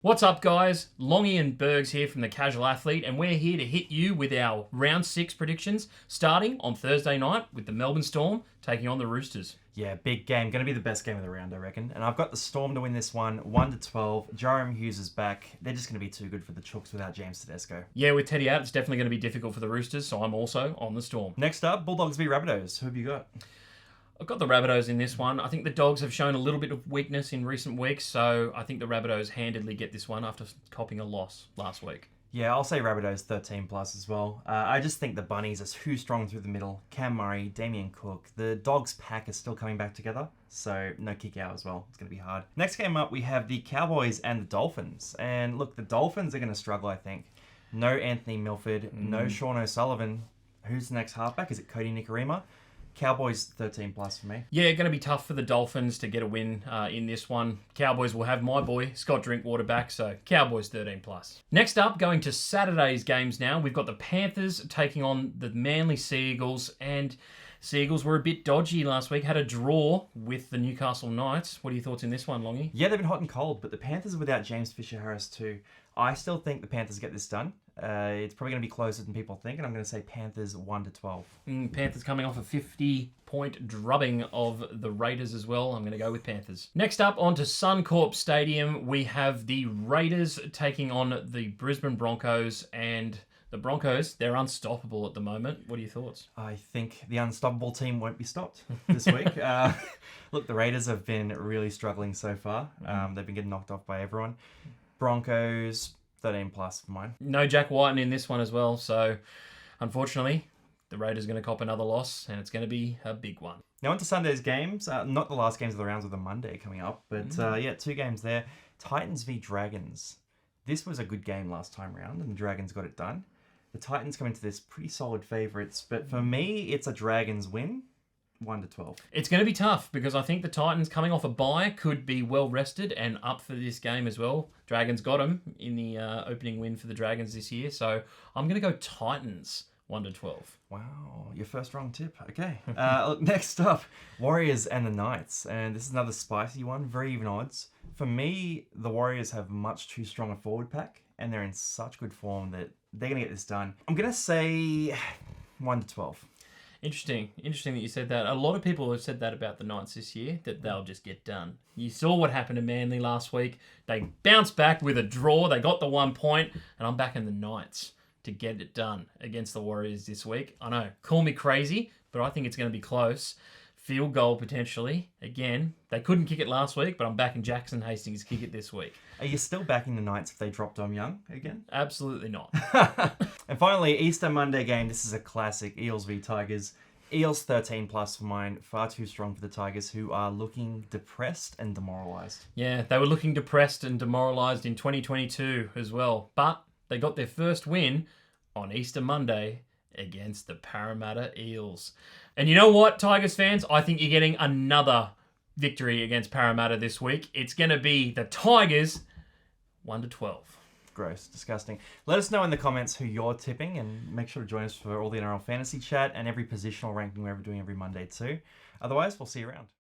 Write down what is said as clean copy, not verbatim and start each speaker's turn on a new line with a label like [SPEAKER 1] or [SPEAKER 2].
[SPEAKER 1] What's up, guys? Longy and Bergs here from The Casual Athlete, and we're here to hit you with our Round 6 predictions, starting on Thursday night with the Melbourne Storm taking on the Roosters.
[SPEAKER 2] Yeah, big game. Going to be the best game of the round, I reckon. And I've got the Storm to win this one, 1-12. Jerome Hughes is back. They're just going to be too good for the Chooks without James Tedesco.
[SPEAKER 1] Yeah, with Teddy out, it's definitely going to be difficult for the Roosters, so I'm also on the Storm.
[SPEAKER 2] Next up, Bulldogs v Rabbitohs. Who have you got?
[SPEAKER 1] I've got the Rabbitohs in this one. I think the Dogs have shown a little bit of weakness in recent weeks, so I think the Rabbitohs handedly get this one after copping a loss last week.
[SPEAKER 2] Yeah, I'll say Rabbitohs 13 plus as well. I just think the Bunnies are too strong through the middle. Cam Murray, Damien Cook. The Dogs pack is still coming back together, so no kick out as well. It's going to be hard. Next game up, we have the Cowboys and the Dolphins. And look, the Dolphins are going to struggle, I think. No Anthony Milford, no Sean O'Sullivan. Who's the next halfback? Is it Cody Nikorima? Cowboys 13 plus for me.
[SPEAKER 1] Yeah, going to be tough for the Dolphins to get a win in this one. Cowboys will have my boy Scott Drinkwater back, so Cowboys 13 plus. Next up, going to Saturday's games now, we've got the Panthers taking on the Manly Sea Eagles, and Sea Eagles were a bit dodgy last week, had a draw with the Newcastle Knights. What are your thoughts in this one, Longy?
[SPEAKER 2] Yeah, they've been hot and cold, but the Panthers are without James Fisher-Harris too. I still think the Panthers get this done. It's probably going to be closer than people think, and I'm going to say Panthers 1-12.
[SPEAKER 1] Panthers coming off a 50-point drubbing of the Raiders as well. I'm going to go with Panthers. Next up, onto Suncorp Stadium, we have the Raiders taking on the Brisbane Broncos, and the Broncos, they're unstoppable at the moment. What are your thoughts?
[SPEAKER 2] I think the unstoppable team won't be stopped this week. Look, the Raiders have been really struggling so far. They've been getting knocked off by everyone. Broncos 13 plus for mine.
[SPEAKER 1] No Jack Whiten in this one as well, so unfortunately, the Raiders are going to cop another loss, and it's going to be a big one.
[SPEAKER 2] Now on to Sunday's games. Not the last games of the rounds of the Monday coming up, but yeah, two games there. Titans v Dragons. This was a good game last time round, and the Dragons got it done. The Titans come into this pretty solid favourites, but for me, it's a Dragons win, 1-12.
[SPEAKER 1] It's going to be tough because I think the Titans coming off a bye could be well rested and up for this game as well. Dragons got them in the opening win for the Dragons this year, so I'm going to go Titans 1-12.
[SPEAKER 2] Wow, your first wrong tip. Okay. Look, next up, Warriors and the Knights, and this is another spicy one, very even odds. For me, the Warriors have much too strong a forward pack, and they're in such good form that they're going to get this done. I'm going to say 1-12.
[SPEAKER 1] Interesting that you said that. A lot of people have said that about the Knights this year, that they'll just get done. You saw what happened to Manly last week. They bounced back with a draw. They got the 1 point, and I'm backing the Knights to get it done against the Warriors this week. I know, call me crazy, but I think it's going to be close. Field goal potentially. Again, they couldn't kick it last week, but I'm backing Jackson Hastings to kick it this week.
[SPEAKER 2] Are you still backing the Knights if they drop Dom Young again?
[SPEAKER 1] Absolutely not.
[SPEAKER 2] And finally, Easter Monday game. This is a classic. Eels v Tigers. Eels 13 plus for mine. Far too strong for the Tigers, who are looking depressed and demoralised.
[SPEAKER 1] Yeah, they were looking depressed and demoralised in 2022 as well. But they got their first win on Easter Monday against the Parramatta Eels. And you know what, Tigers fans? I think you're getting another victory against Parramatta this week. It's going to be the Tigers 1-12.
[SPEAKER 2] Gross, disgusting. Let us know in the comments who you're tipping, and make sure to join us for all the NRL fantasy chat and every positional ranking we're ever doing every Monday too. Otherwise, we'll see you around.